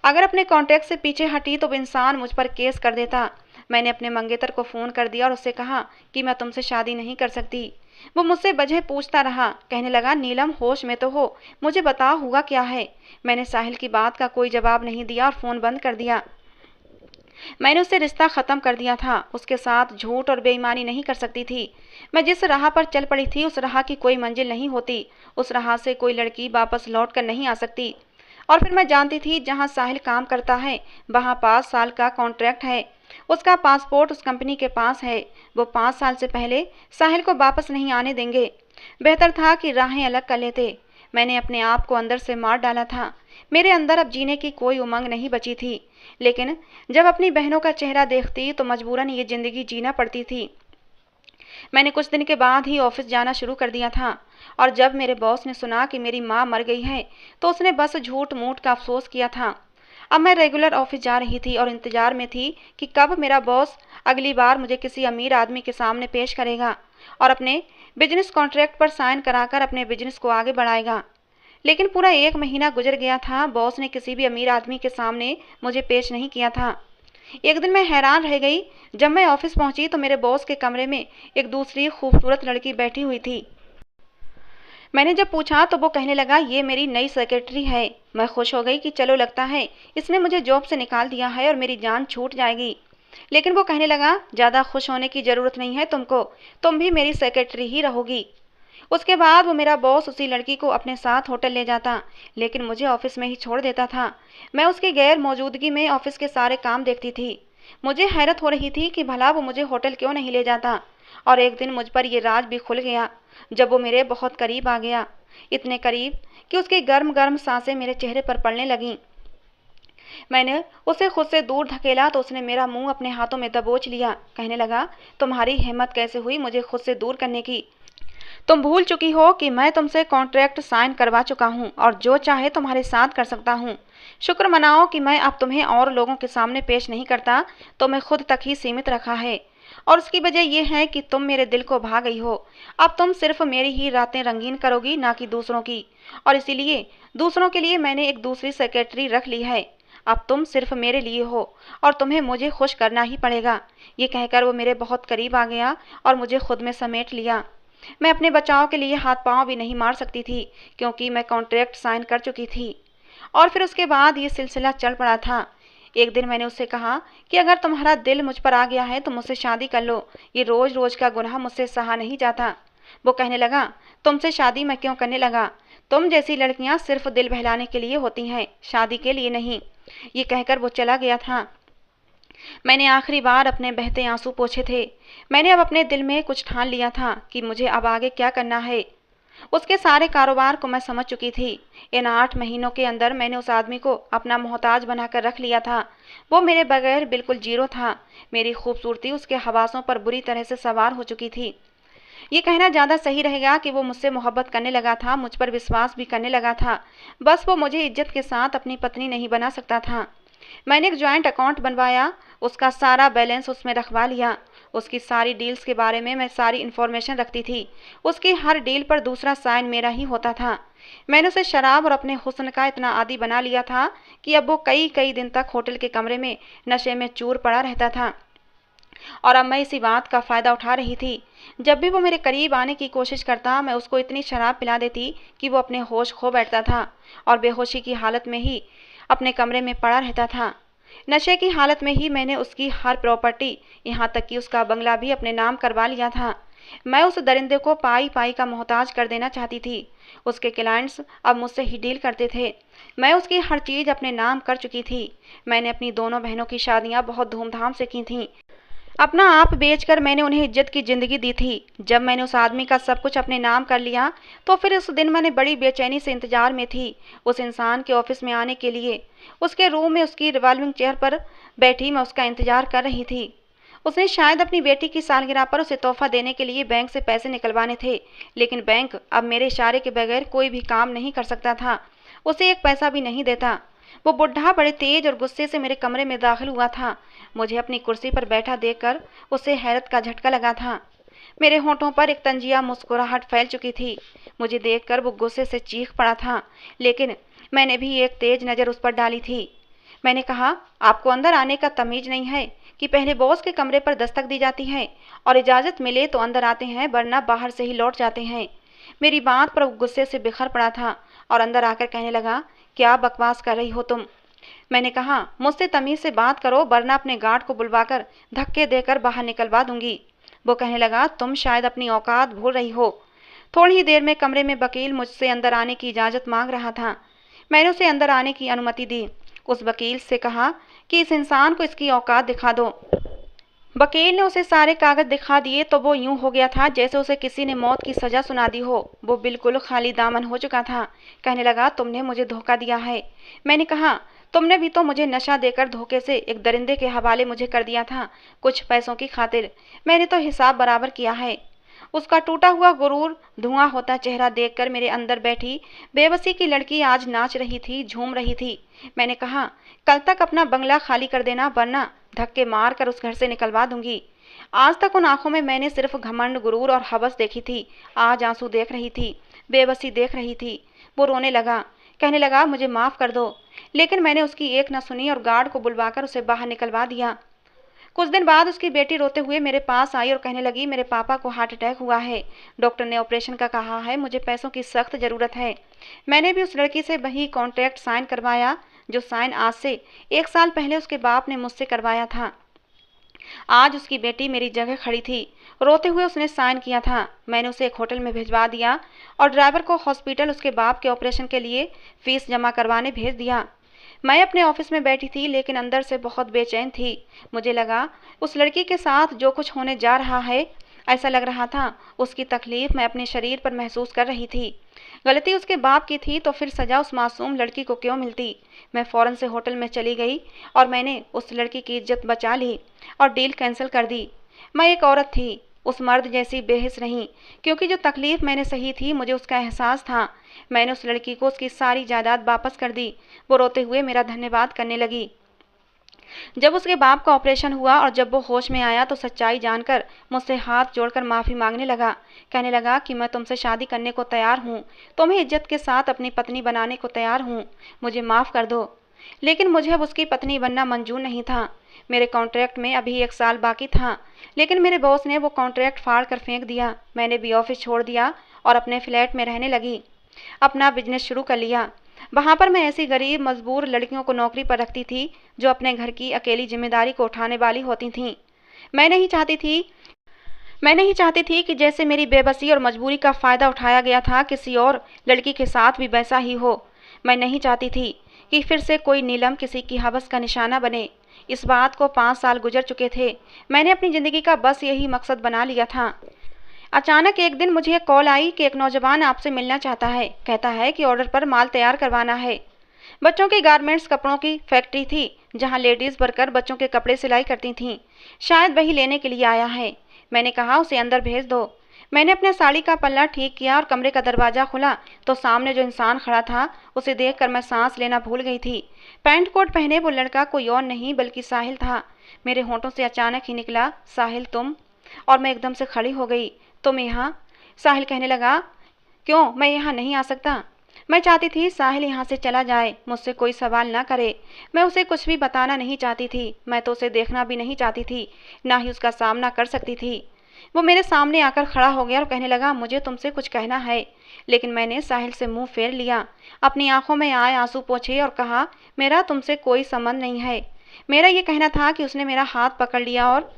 अगर अपने कॉन्टैक्ट से पीछे हटी तो वो इंसान मुझ पर केस कर देता। मैंने अपने मंगेतर को फ़ोन कर दिया और उससे कहा कि मैं तुमसे शादी नहीं कर सकती। वो मुझसे वजह पूछता रहा। कहने लगा, नीलम, होश में तो हो, मुझे बताओ हुआ क्या है। मैंने साहिल की बात का कोई जवाब नहीं दिया और फ़ोन बंद कर दिया। मैंने उससे रिश्ता ख़त्म कर दिया था। उसके साथ झूठ और बेईमानी नहीं कर सकती थी। मैं जिस राह पर चल पड़ी थी उस राह की कोई मंजिल नहीं होती। उस राह से कोई लड़की वापस लौट कर नहीं आ सकती। और फिर मैं जानती थी जहाँ साहिल काम करता है वहाँ 5 साल का कॉन्ट्रैक्ट है। उसका पासपोर्ट उस कंपनी के पास है। वो 5 साल से पहले साहिल को वापस नहीं आने देंगे। बेहतर था कि राहें अलग कर लेते। मैंने अपने आप को अंदर से मार डाला था। मेरे अंदर अब जीने की कोई उमंग नहीं बची थी। लेकिन जब अपनी बहनों का चेहरा देखती तो मजबूरन ये ज़िंदगी जीना पड़ती थी। मैंने कुछ दिन के बाद ही ऑफिस जाना शुरू कर दिया था और जब मेरे बॉस ने सुना कि मेरी माँ मर गई है तो उसने बस झूठ मूठ का अफसोस किया था। अब मैं रेगुलर ऑफिस जा रही थी और इंतजार में थी कि कब मेरा बॉस अगली बार मुझे किसी अमीर आदमी के सामने पेश करेगा और अपने बिजनेस कॉन्ट्रैक्ट पर साइन कराकर अपने बिजनेस को आगे बढ़ाएगा। लेकिन पूरा 1 महीना गुजर गया था। बॉस ने किसी भी अमीर आदमी के सामने मुझे पेश नहीं किया था। एक दिन मैं हैरान रह गई। जब मैं ऑफिस पहुंची तो मेरे बॉस के कमरे में एक दूसरी खूबसूरत लड़की बैठी हुई थी। मैंने जब पूछा तो वो कहने लगा, ये मेरी नई सेक्रेटरी है। मैं खुश हो गई कि चलो, लगता है इसने मुझे जॉब से निकाल दिया है और मेरी जान छूट जाएगी। लेकिन वो कहने लगा, ज़्यादा खुश होने की ज़रूरत नहीं है तुमको, तुम भी मेरी सेक्रेटरी ही रहोगी। उसके बाद वो मेरा बॉस उसी लड़की को अपने साथ होटल ले जाता, लेकिन मुझे ऑफिस में ही छोड़ देता था। मैं उसकी गैर मौजूदगी में ऑफिस के सारे काम देखती थी। मुझे हैरत हो रही थी कि भला वो मुझे होटल क्यों नहीं ले जाता। और एक दिन मुझ पर ये राज भी खुल गया जब वो मेरे बहुत करीब आ गया। इतने करीब कि उसकी गर्म गर्म सांसें मेरे चेहरे पर पड़ने लगीं। मैंने उसे खुद से दूर धकेला तो उसने मेरा मुंह अपने हाथों में दबोच लिया। कहने लगा, तुम्हारी हिम्मत कैसे हुई मुझे खुद से दूर करने की? तुम भूल चुकी हो कि मैं तुमसे कॉन्ट्रैक्ट साइन करवा चुका हूँ और जो चाहे तुम्हारे साथ कर सकता हूँ। शुक्र मनाओ कि मैं अब तुम्हें और लोगों के सामने पेश नहीं करता, तो मैं खुद तक ही सीमित रखा है। और उसकी वजह यह है कि तुम मेरे दिल को भा गई हो। अब तुम सिर्फ मेरी ही रातें रंगीन करोगी, ना कि दूसरों की। और इसीलिए दूसरों के लिए मैंने एक दूसरी सेक्रेटरी रख ली है। अब तुम सिर्फ मेरे लिए हो और तुम्हें मुझे खुश करना ही पड़ेगा। ये कहकर वो मेरे बहुत करीब आ गया और मुझे खुद में समेट लिया। मैं अपने बचाव के लिए हाथ पांव भी नहीं मार सकती थी, क्योंकि मैं कॉन्ट्रैक्ट साइन कर चुकी थी। और फिर उसके बाद ये सिलसिला चल पड़ा था। एक दिन मैंने उससे कहा कि अगर तुम्हारा दिल मुझ पर आ गया है तो मुझसे शादी कर लो, ये रोज रोज का गुनाह मुझसे सहा नहीं जाता। वो कहने लगा, तुमसे शादी मैं क्यों करने लगा? तुम जैसी लड़कियां सिर्फ दिल बहलाने के लिए होती हैं, शादी के लिए नहीं। ये कहकर वो चला गया था। मैंने आखिरी बार अपने बहते आंसू पोंछे थे। मैंने अब अपने दिल में कुछ ठान लिया था कि मुझे अब आगे क्या करना है। उसके सारे कारोबार को मैं समझ चुकी थी। इन 8 महीनों के अंदर मैंने उस आदमी को अपना मोहताज बनाकर रख लिया था। वो मेरे बगैर बिल्कुल जीरो था। मेरी खूबसूरती उसके हवासों पर बुरी तरह से सवार हो चुकी थी। ये कहना ज़्यादा सही रहेगा कि वो मुझसे मोहब्बत करने लगा था, मुझ पर विश्वास भी करने लगा था। बस वो मुझे इज्जत के साथ अपनी पत्नी नहीं बना सकता था। मैंने एक जॉइंट अकाउंट बनवाया, उसका सारा बैलेंस उसमें रखवा लिया। उसकी सारी डील्स के बारे में मैं सारी इन्फॉर्मेशन रखती थी। उसकी हर डील पर दूसरा साइन मेरा ही होता था। मैंने उसे शराब और अपने हुस्न का इतना आदी बना लिया था कि अब वो कई कई दिन तक होटल के कमरे में नशे में चूर पड़ा रहता था। और अब मैं इसी बात का फ़ायदा उठा रही थी। जब भी वो मेरे करीब आने की कोशिश करता, मैं उसको इतनी शराब पिला देती कि वो अपने होश खो बैठता था और बेहोशी की हालत में ही अपने कमरे में पड़ा रहता था। नशे की हालत में ही मैंने उसकी हर प्रॉपर्टी, यहाँ तक कि उसका बंगला भी अपने नाम करवा लिया था। मैं उस दरिंदे को पाई पाई का मोहताज कर देना चाहती थी। उसके क्लाइंट्स अब मुझसे ही डील करते थे। मैं उसकी हर चीज़ अपने नाम कर चुकी थी। मैंने अपनी दोनों बहनों की शादियाँ बहुत धूमधाम से की थीं। अपना आप बेचकर मैंने उन्हें इज्जत की ज़िंदगी दी थी। जब मैंने उस आदमी का सब कुछ अपने नाम कर लिया, तो फिर उस दिन मैंने बड़ी बेचैनी से इंतजार में थी उस इंसान के ऑफिस में आने के लिए। उसके रूम में उसकी रिवॉल्विंग चेयर पर बैठी मैं उसका इंतजार कर रही थी। उसने शायद अपनी बेटी की सालगिरह पर उसे तोहफा देने के लिए बैंक से पैसे निकलवाने थे, लेकिन बैंक अब मेरे इशारे के बगैर कोई भी काम नहीं कर सकता था। उसे एक पैसा भी नहीं देता। वो बुढ़ा बड़े तेज और गुस्से से मेरे कमरे में दाखिल हुआ था। मुझे अपनी कुर्सी पर बैठा देखकर उसे हैरत का झटका लगा था। मेरे होंठों पर एक तंजिया मुस्कुराहट फैल चुकी थी। मुझे देखकर वो गुस्से से चीख पड़ा था, लेकिन मैंने भी एक तेज नज़र उस पर डाली थी। मैंने कहा, आपको अंदर आने का तमीज़ नहीं है कि पहले बॉस के कमरे पर दस्तक दी जाती है और इजाज़त मिले तो अंदर आते हैं, वरना बाहर से ही लौट जाते हैं। मेरी बात पर वो गुस्से से बिखर पड़ा था और अंदर आकर कहने लगा, क्या बकवास कर रही हो तुम? मैंने कहा, मुझसे तमीज़ से बात करो, वरना अपने गार्ड को बुलवाकर धक्के देकर बाहर निकलवा दूंगी। वो कहने लगा, तुम शायद अपनी औकात भूल रही हो। थोड़ी ही देर में कमरे में वकील मुझसे अंदर आने की इजाज़त मांग रहा था। मैंने उसे अंदर आने की अनुमति दी। उस वकील से कहा कि इस इंसान को इसकी औकात दिखा दो। वकील ने उसे सारे कागज दिखा दिए तो वो यूं हो गया था जैसे उसे किसी ने मौत की सज़ा सुना दी हो। वो बिल्कुल खाली दामन हो चुका था। कहने लगा, तुमने मुझे धोखा दिया है। मैंने कहा, तुमने भी तो मुझे नशा देकर धोखे से एक दरिंदे के हवाले मुझे कर दिया था, कुछ पैसों की खातिर। मैंने तो हिसाब बराबर किया है। उसका टूटा हुआ गुरूर, धुआं होता चेहरा देखकर मेरे अंदर बैठी बेबसी की लड़की आज नाच रही थी, झूम रही थी। मैंने कहा, कल तक अपना बंगला खाली कर देना, वरना धक्के मार कर उस घर से निकलवा दूंगी। आज तक उन आंखों में मैंने सिर्फ घमंड, गुरूर और हवस देखी थी। आज आंसू देख रही थी, बेबसी देख रही थी। वो रोने लगा, कहने लगा, मुझे माफ़ कर दो। लेकिन मैंने उसकी एक न सुनी और गार्ड को बुलवाकर उसे बाहर निकलवा दिया। कुछ दिन बाद उसकी बेटी रोते हुए मेरे पास आई और कहने लगी, मेरे पापा को हार्ट अटैक हुआ है। डॉक्टर ने ऑपरेशन का कहा है, मुझे पैसों की सख्त ज़रूरत है। मैंने भी उस लड़की से वही कॉन्ट्रैक्ट साइन करवाया जो साइन आज से 1 साल पहले उसके बाप ने मुझसे करवाया था। आज उसकी बेटी मेरी जगह खड़ी थी। रोते हुए उसने साइन किया था। मैंने उसे एक होटल में भिजवा दिया और ड्राइवर को हॉस्पिटल उसके बाप के ऑपरेशन के लिए फ़ीस जमा करवाने भेज दिया। मैं अपने ऑफिस में बैठी थी, लेकिन अंदर से बहुत बेचैन थी। मुझे लगा उस लड़की के साथ जो कुछ होने जा रहा है, ऐसा लग रहा था उसकी तकलीफ मैं अपने शरीर पर महसूस कर रही थी। गलती उसके बाप की थी तो फिर सज़ा उस मासूम लड़की को क्यों मिलती? मैं फ़ौरन से होटल में चली गई और मैंने उस लड़की की इज्जत बचा ली और डील कैंसिल कर दी। मैं एक औरत थी, उस मर्द जैसी बेहिस नहीं, क्योंकि जो तकलीफ मैंने सही थी मुझे उसका एहसास था। मैंने उस लड़की को उसकी सारी जायदाद वापस कर दी। वो रोते हुए मेरा धन्यवाद करने लगी। जब उसके बाप का ऑपरेशन हुआ और जब वो होश में आया तो सच्चाई जानकर मुझसे हाथ जोड़कर माफ़ी मांगने लगा। कहने लगा कि मैं तुमसे शादी करने को तैयार हूँ, तुम्हें इज्जत के साथ अपनी पत्नी बनाने को तैयार हूँ, मुझे माफ़ कर दो। लेकिन मुझे अब उसकी पत्नी बनना मंजूर नहीं था। मेरे कॉन्ट्रैक्ट में अभी 1 साल बाकी था, लेकिन मेरे बॉस ने वो कॉन्ट्रैक्ट फाड़ कर फेंक दिया। मैंने भी ऑफिस छोड़ दिया और अपने फ्लैट में रहने लगी, अपना बिजनेस शुरू कर लिया। वहाँ पर मैं ऐसी गरीब मजबूर लड़कियों को नौकरी पर रखती थी जो अपने घर की अकेली जिम्मेदारी को उठाने वाली होती थीं। मैं नहीं चाहती थी कि जैसे मेरी बेबसी और मजबूरी का फ़ायदा उठाया गया था किसी और लड़की के साथ भी वैसा ही हो। मैं नहीं चाहती थी कि फिर से कोई नीलम किसी की हवस का निशाना बने। इस बात को 5 साल गुजर चुके थे। मैंने अपनी ज़िंदगी का बस यही मकसद बना लिया था। अचानक एक दिन मुझे एक कॉल आई कि एक नौजवान आपसे मिलना चाहता है। कहता है कि ऑर्डर पर माल तैयार करवाना है। बच्चों की गारमेंट्स कपड़ों की फैक्ट्री थी जहां लेडीज़ वर्कर बच्चों के कपड़े सिलाई करती थीं। शायद वही लेने के लिए आया है। मैंने कहा उसे अंदर भेज दो। मैंने अपने साड़ी का पल्ला ठीक किया और कमरे का दरवाज़ा खुला तो सामने जो इंसान खड़ा था उसे देखकर मैं सांस लेना भूल गई थी। पैंट कोट पहने वो लड़का कोई और नहीं बल्कि साहिल था। मेरे होंठों से अचानक ही निकला, साहिल तुम? और मैं एकदम से खड़ी हो गई। तुम यहाँ? साहिल कहने लगा, क्यों, मैं यहाँ नहीं आ सकता? मैं चाहती थी साहिल यहाँ से चला जाए, मुझसे कोई सवाल ना करे। मैं उसे कुछ भी बताना नहीं चाहती थी। मैं तो उसे देखना भी नहीं चाहती थी, ना ही उसका सामना कर सकती थी। वो मेरे सामने आकर खड़ा हो गया और कहने लगा, मुझे तुमसे कुछ कहना है। लेकिन मैंने साहिल से मुंह फेर लिया, अपनी आंखों में आए आंसू पोंछे और कहा, मेरा तुमसे कोई संबंध नहीं है। मेरा ये कहना था कि उसने मेरा हाथ पकड़ लिया और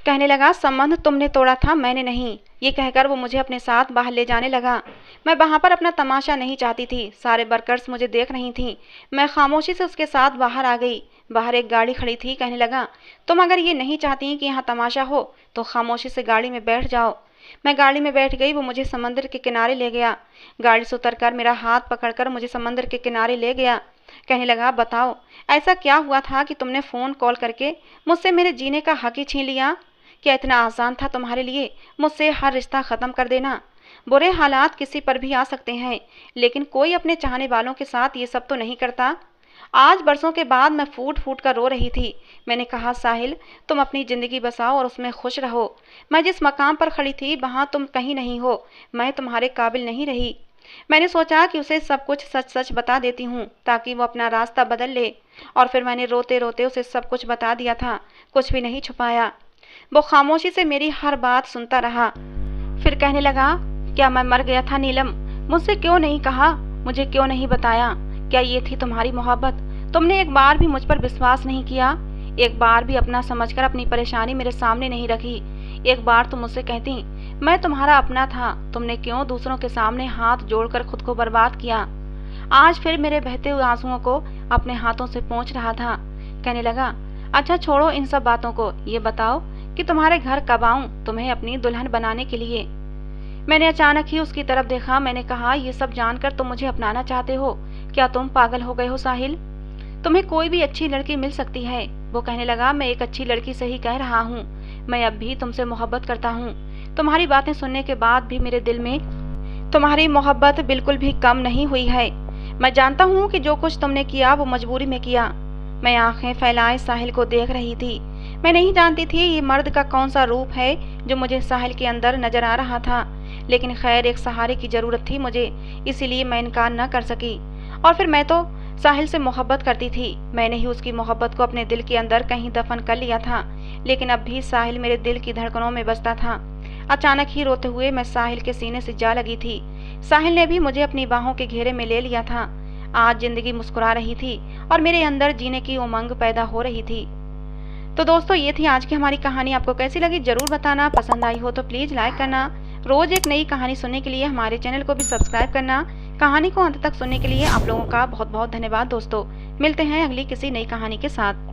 कहने लगा, संबंध तुमने तोड़ा था, मैंने नहीं। ये कहकर वो मुझे अपने साथ बाहर ले जाने लगा। मैं वहाँ पर अपना तमाशा नहीं चाहती थी। सारे वर्कर्स मुझे देख रही थीं। मैं खामोशी से उसके साथ बाहर आ गई। बाहर एक गाड़ी खड़ी थी। कहने लगा, तुम अगर ये नहीं चाहती कि यहाँ तमाशा हो तो खामोशी से गाड़ी में बैठ जाओ। मैं गाड़ी में बैठ गई। वो मुझे समंदर के किनारे ले गया। गाड़ी से उतरकर मेरा हाथ पकड़कर मुझे समंदर के किनारे ले गया। कहने लगा, बताओ ऐसा क्या हुआ था कि तुमने फ़ोन कॉल करके मुझसे मेरे जीने का हक ही छीन लिया? क्या इतना आसान था तुम्हारे लिए मुझसे हर रिश्ता ख़त्म कर देना? बुरे हालात किसी पर भी आ सकते हैं, लेकिन कोई अपने चाहने वालों के साथ ये सब तो नहीं करता। आज बरसों के बाद मैं फूट फूट कर रो रही थी। मैंने कहा, साहिल तुम अपनी ज़िंदगी बसाओ और उसमें खुश रहो। मैं जिस मकाम पर खड़ी थी वहाँ तुम कहीं नहीं हो। मैं तुम्हारे काबिल नहीं रही। मैंने सोचा कि उसे सब कुछ सच सच बता देती हूँ ताकि वो अपना रास्ता बदल ले, और फिर मैंने रोते रोते उसे सब कुछ बता दिया था, कुछ भी नहीं छुपाया। वो खामोशी से मेरी हर बात सुनता रहा। फिर कहने लगा, क्या मैं मर गया था नीलम? मुझसे क्यों नहीं कहा? मुझे क्यों नहीं बताया? क्या ये थी तुम्हारी मोहब्बत? तुमने एक बार भी मुझ पर विश्वास नहीं किया। एक बार भी अपना समझकर अपनी परेशानी मेरे सामने नहीं रखी। एक बार तुम मुझसे कहती, मैं तुम्हारा अपना था। तुमने क्यों दूसरों के सामने हाथ जोड़कर खुद को बर्बाद किया? आज फिर मेरे बहते हुए आंसुओं को अपने हाथों से पोंछ रहा था। कहने लगा, अच्छा छोड़ो इन सब बातों को, ये बताओ कि तुम्हारे घर कब आऊं तुम्हें अपनी दुल्हन बनाने के लिए? मैंने अचानक ही उसकी तरफ देखा। मैंने कहा, ये सब जानकर तुम मुझे अपनाना चाहते हो? क्या तुम पागल हो गए हो साहिल? तुम्हें कोई भी अच्छी लड़की मिल सकती है। वो कहने लगा, मैं एक अच्छी लड़की से ही कह रहा हूँ। मैं अब भी तुमसे मोहब्बत करता हूँ। तुम्हारी बातें सुनने के बाद भी मेरे दिल में तुम्हारी मोहब्बत बिल्कुल भी कम नहीं हुई है। मैं जानता हूँ कि जो कुछ तुमने किया वो मजबूरी में किया। मैं आंखें फैलाए साहिल को देख रही थी। मैं नहीं जानती थी ये मर्द का कौन सा रूप है जो मुझे साहिल के अंदर नजर आ रहा था, लेकिन खैर एक सहारे की जरूरत थी मुझे, इसीलिए मैं इनकार न कर सकी। और फिर मैं तो साहिल से मोहब्बत करती थी। मैंने ही उसकी मोहब्बत को अपने दिल के अंदर कहीं दफन कर लिया था, लेकिन अब भी साहिल मेरे दिल की धड़कनों में बसता था। अचानक ही रोते हुए मैं साहिल के सीने से जा लगी थी। साहिल ने भी मुझे अपनी बाहों के घेरे में ले लिया था। आज जिंदगी मुस्कुरा रही थी और मेरे अंदर जीने की उमंग पैदा हो रही थी। तो दोस्तों, ये थी आज की हमारी कहानी। आपको कैसी लगी जरूर बताना। पसंद आई हो तो प्लीज़ लाइक करना। रोज़ एक नई कहानी सुनने के लिए हमारे चैनल को भी सब्सक्राइब करना। कहानी को अंत तक सुनने के लिए आप लोगों का बहुत बहुत धन्यवाद दोस्तों। मिलते हैं अगली किसी नई कहानी के साथ।